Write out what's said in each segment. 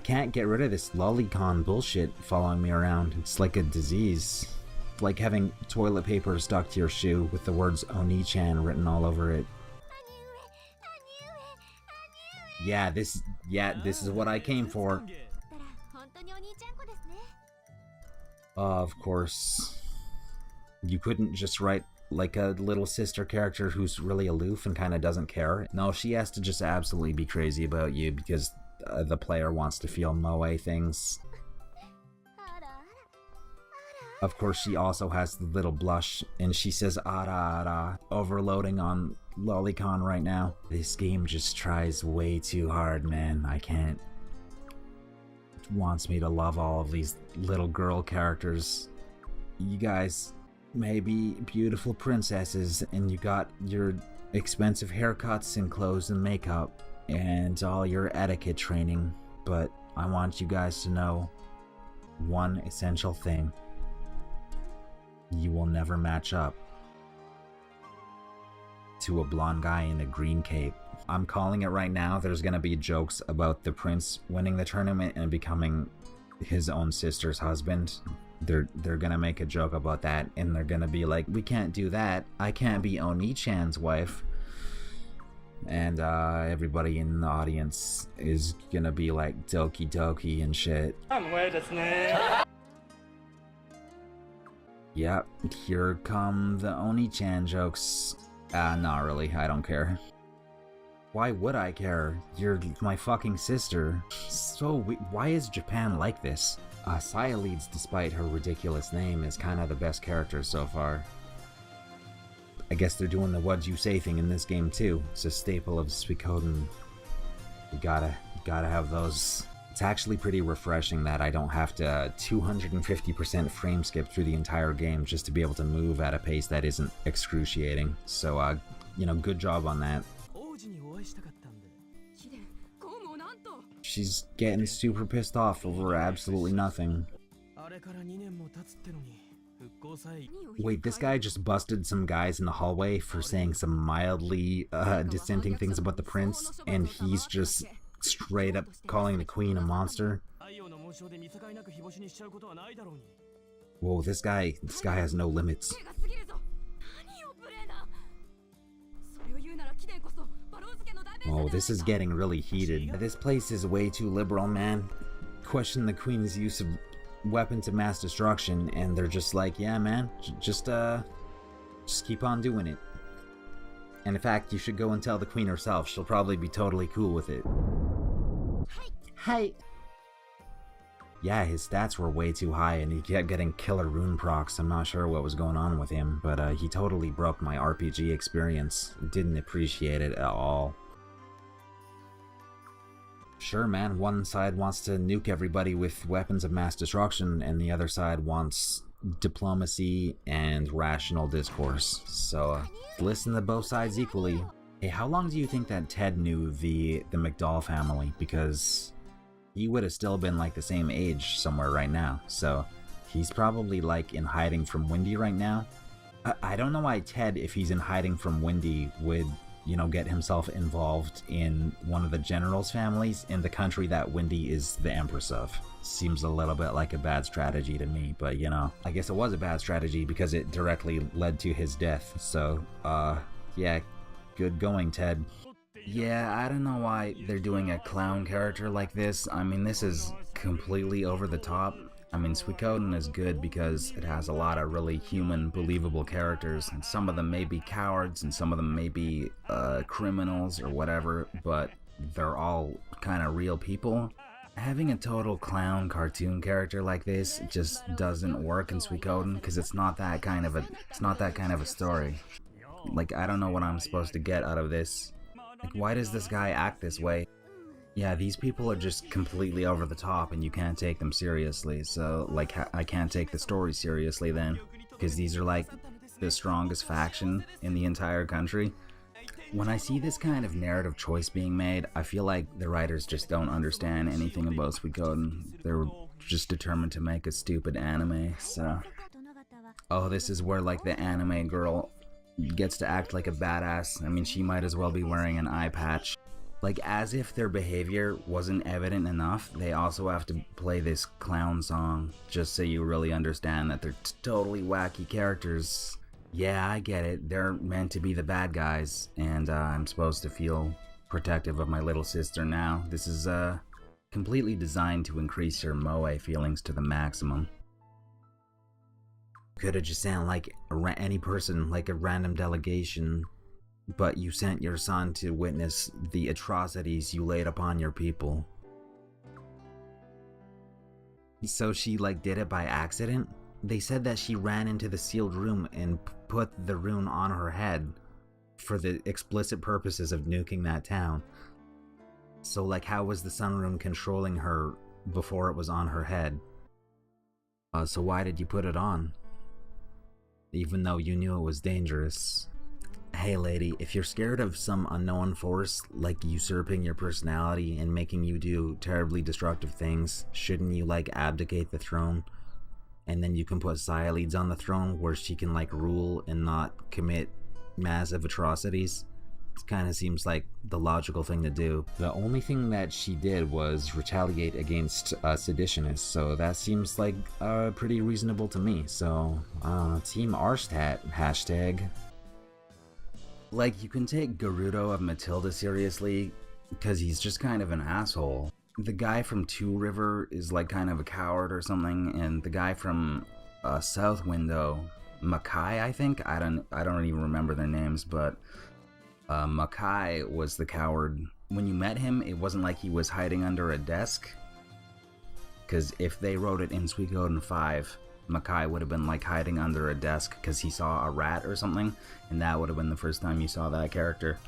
can't get rid of this lolicon bullshit following me around. It's like a disease. It's like having toilet paper stuck to your shoe with the words Oni-chan written all over it. Yeah, this is what I came for. Of course. You couldn't just write like a little sister character who's really aloof and kind of doesn't care. No, she has to just absolutely be crazy about you because the player wants to feel moe things. Of course, she also has the little blush, and she says ara ara, overloading on lolicon right now. This game just tries way too hard, man. I can't. It wants me to love all of these little girl characters. You guys may be beautiful princesses, and you got your expensive haircuts and clothes and makeup, and all your etiquette training, but I want you guys to know one essential thing. You will never match up to a blonde guy in a green cape. I'm calling it right now. There's gonna be jokes about the prince winning the tournament and becoming his own sister's husband. They're gonna make a joke about that, and they're gonna be like, we can't do that. I can't be Oni-chan's wife. And everybody in the audience is gonna be like doki doki and shit. Yep, here come the Oni-chan jokes. Not really, I don't care. Why would I care? You're my fucking sister. So, why is Japan like this? Saya Leads, despite her ridiculous name, is kind of the best character so far. I guess they're doing the what'd you say thing in this game too. It's a staple of Suikoden. You gotta have those. It's actually pretty refreshing that I don't have to 250% frame skip through the entire game just to be able to move at a pace that isn't excruciating. So, you know, good job on that. She's getting super pissed off over absolutely nothing. Wait, this guy just busted some guys in the hallway for saying some mildly dissenting things about the prince, and he's just straight up calling the queen a monster. Whoa, this guy has no limits. Oh, this is getting really heated. This place is way too liberal, man. Question the queen's use of weapons of mass destruction, and they're just like, yeah, man, just keep on doing it. And in fact, you should go and tell the queen herself. She'll probably be totally cool with it. Hey. Yeah, his stats were way too high, and he kept getting killer rune procs. I'm not sure what was going on with him, but he totally broke my RPG experience. Didn't appreciate it at all. Sure, man, one side wants to nuke everybody with weapons of mass destruction, and the other side wants diplomacy and rational discourse. So, listen to both sides equally. Hey, how long do you think that Ted knew the McDowell family? Because he would have still been like the same age somewhere right now. So, he's probably like in hiding from Wendy right now. I don't know why Ted, if he's in hiding from Wendy, would, you know, get himself involved in one of the generals' families in the country that Wendy is the empress of. Seems a little bit like a bad strategy to me, but you know, I guess it was a bad strategy because it directly led to his death. So, yeah, good going, Ted. Yeah, I don't know why they're doing a clown character like this. I mean, this is completely over the top. I mean, Suikoden is good because it has a lot of really human, believable characters, and some of them may be cowards, and some of them may be criminals or whatever, but they're all kind of real people. Having a total clown cartoon character like this just doesn't work in Suikoden because it's not that kind of a story. Like, I don't know what I'm supposed to get out of this. Like, why does this guy act this way? Yeah, these people are just completely over the top and you can't take them seriously, so, like, I can't take the story seriously then, because these are, like, the strongest faction in the entire country. When I see this kind of narrative choice being made, I feel like the writers just don't understand anything about Suikoden. They're just determined to make a stupid anime, so... Oh, this is where, like, the anime girl gets to act like a badass. I mean, she might as well be wearing an eye patch. Like, as if their behavior wasn't evident enough, they also have to play this clown song just so you really understand that they're totally wacky characters. Yeah, I get it. They're meant to be the bad guys, and I'm supposed to feel protective of my little sister now. This is completely designed to increase your moe feelings to the maximum. Could've just sounded like any person, like a random delegation, but you sent your son to witness the atrocities you laid upon your people. So she like did it by accident? They said that she ran into the sealed room and put the rune on her head for the explicit purposes of nuking that town. So like, how was the sun rune controlling her before it was on her head? So why did you put it on? Even though you knew it was dangerous. Hey lady, if you're scared of some unknown force, like usurping your personality and making you do terribly destructive things, shouldn't you like abdicate the throne? And then you can put Cyalides on the throne where she can like rule and not commit massive atrocities? It kind of seems like the logical thing to do. The only thing that she did was retaliate against seditionists, so that seems like pretty reasonable to me. So, Team Arstat, hashtag. Like, you can take Gerudo of Matilda seriously, because he's just kind of an asshole. The guy from Two River is like kind of a coward or something, and the guy from South Window, Makai, I think? I don't even remember their names, but Makai was the coward. When you met him, it wasn't like he was hiding under a desk, because if they wrote it in Suikoden 5, Makai would have been like hiding under a desk because he saw a rat or something, and that would have been the first time you saw that character.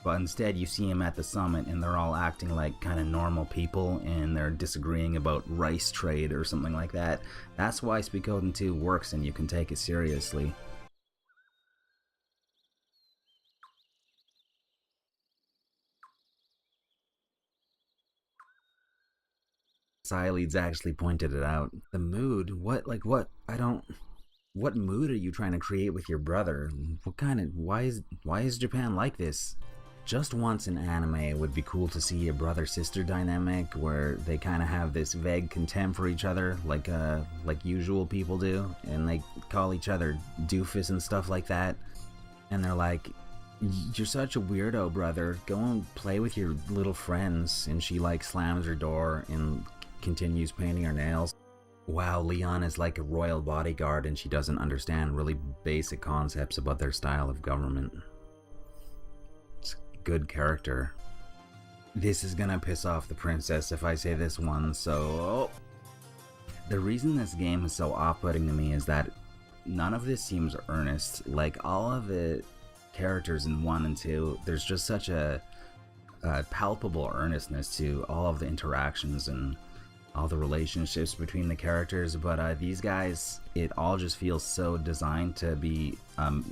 But instead you see him at the summit and they're all acting like kind of normal people and they're disagreeing about rice trade or something like that. That's why Suikoden 2 works and you can take it seriously. Cyalides actually pointed it out. The mood? What? What mood are you trying to create with your brother? Why is Japan like this? Just once in anime, it would be cool to see a brother-sister dynamic where they kind of have this vague contempt for each other, like usual people do, and they call each other doofus and stuff like that. And they're like, "You're such a weirdo, brother. Go and play with your little friends." And she like slams her door and continues painting her nails. Wow, Leon is like a royal bodyguard and she doesn't understand really basic concepts about their style of government. It's a good character. This is gonna piss off the princess if I say this one, so... The reason this game is so off-putting to me is that none of this seems earnest. Like, all of the characters in 1 and 2, there's just such a palpable earnestness to all of the interactions and all the relationships between the characters, but these guys, it all just feels so designed to be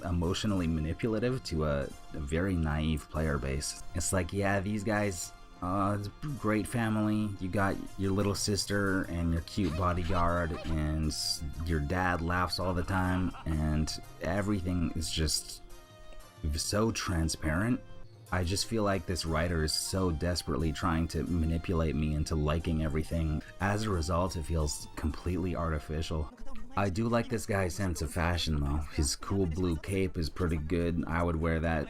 emotionally manipulative to a very naive player base. It's like, yeah, these guys, it's a great family. You got your little sister and your cute bodyguard, and your dad laughs all the time, and everything is just so transparent. I just feel like this writer is so desperately trying to manipulate me into liking everything. As a result, it feels completely artificial. I do like this guy's sense of fashion though. His cool blue cape is pretty good. I would wear that.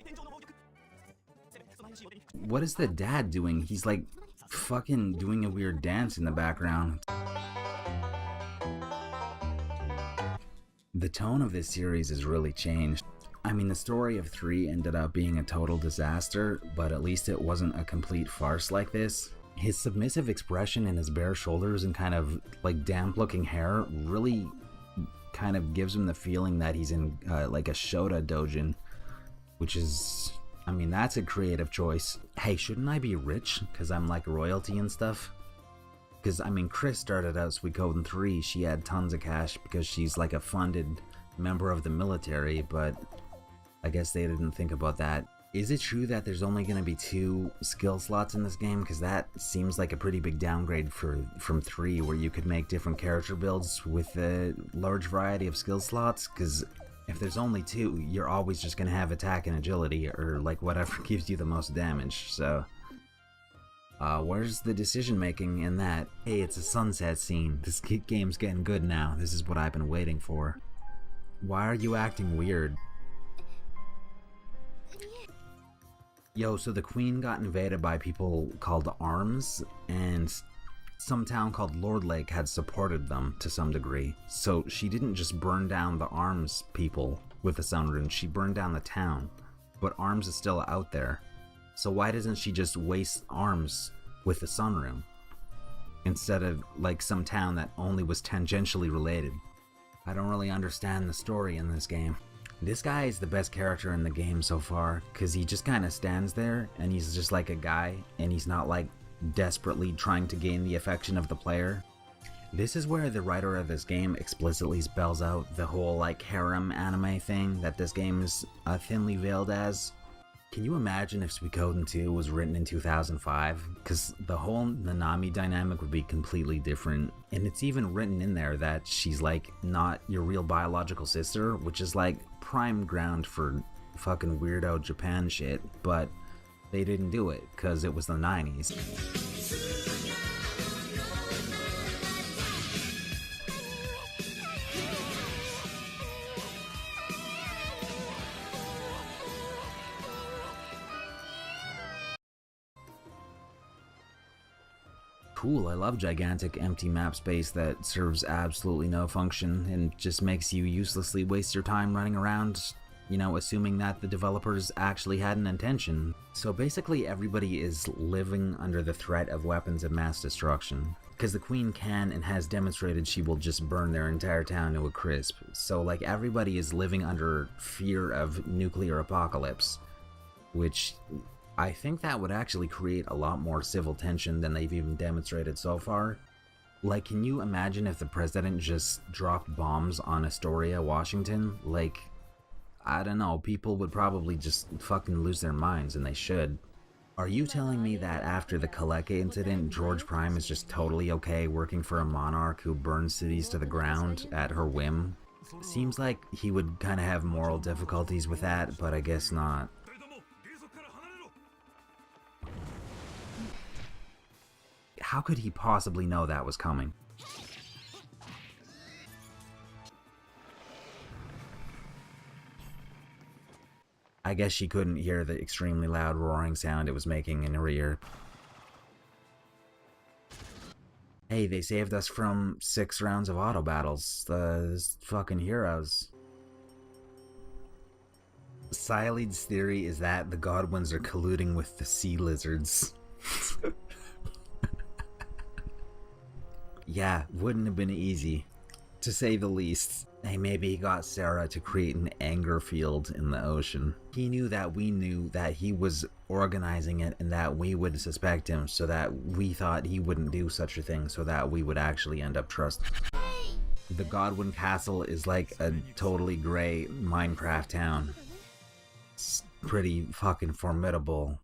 What is the dad doing? He's like fucking doing a weird dance in the background. The tone of this series has really changed. I mean, the story of 3 ended up being a total disaster, but at least it wasn't a complete farce like this. His submissive expression and his bare shoulders and kind of like damp looking hair really kind of gives him the feeling that he's in like a Shota dojin, which is, I mean, that's a creative choice. Hey, shouldn't I be rich because I'm like royalty and stuff? Because I mean, Chris started out Suikoden 3, she had tons of cash because she's like a funded member of the military, but I guess they didn't think about that. Is it true that there's only going to be 2 skill slots in this game? Because that seems like a pretty big downgrade from 3, where you could make different character builds with a large variety of skill slots. Because if there's only 2, you're always just going to have attack and agility, or like whatever gives you the most damage. So Where's the decision making in that? Hey, it's a sunset scene. This game's getting good now. This is what I've been waiting for. Why are you acting weird? Yo, so the queen got invaded by people called Arms, and some town called Lord Lake had supported them to some degree. So she didn't just burn down the Arms people with the Sun Rune, she burned down the town. But Arms is still out there. So why doesn't she just waste Arms with the Sun Rune? Instead of like some town that only was tangentially related. I don't really understand the story in this game. This guy is the best character in the game so far, because he just kind of stands there and he's just like a guy, and he's not like desperately trying to gain the affection of the player. This is where the writer of this game explicitly spells out the whole like harem anime thing that this game is thinly veiled as. Can you imagine if Suikoden 2 was written in 2005? Because the whole Nanami dynamic would be completely different. And it's even written in there that she's like not your real biological sister, which is like prime ground for fucking weirdo Japan shit. But they didn't do it because it was the 90s. Cool, I love gigantic empty map space that serves absolutely no function and just makes you uselessly waste your time running around, you know, assuming that the developers actually had an intention. So basically everybody is living under the threat of weapons of mass destruction, because the queen can and has demonstrated she will just burn their entire town to a crisp. So like everybody is living under fear of nuclear apocalypse, which I think that would actually create a lot more civil tension than they've even demonstrated so far. Like, can you imagine if the president just dropped bombs on Astoria, Washington? Like, I don't know, people would probably just fucking lose their minds, and they should. Are you telling me that after the Kaleka incident, George Prime is just totally okay working for a monarch who burns cities to the ground at her whim? Seems like he would kind of have moral difficulties with that, but I guess not. How could he possibly know that was coming? I guess she couldn't hear the extremely loud roaring sound it was making in her ear. Hey, they saved us from 6 rounds of auto battles. Those fucking heroes. Sileid's theory is that the Godwins are colluding with the sea lizards. Yeah, wouldn't have been easy, to say the least. Hey, maybe he got Sarah to create an anger field in the ocean. He knew that we knew that he was organizing it and that we would suspect him, so that we thought he wouldn't do such a thing, so that we would actually end up trusting. The Godwin Castle is like a totally gray Minecraft town. It's pretty fucking formidable.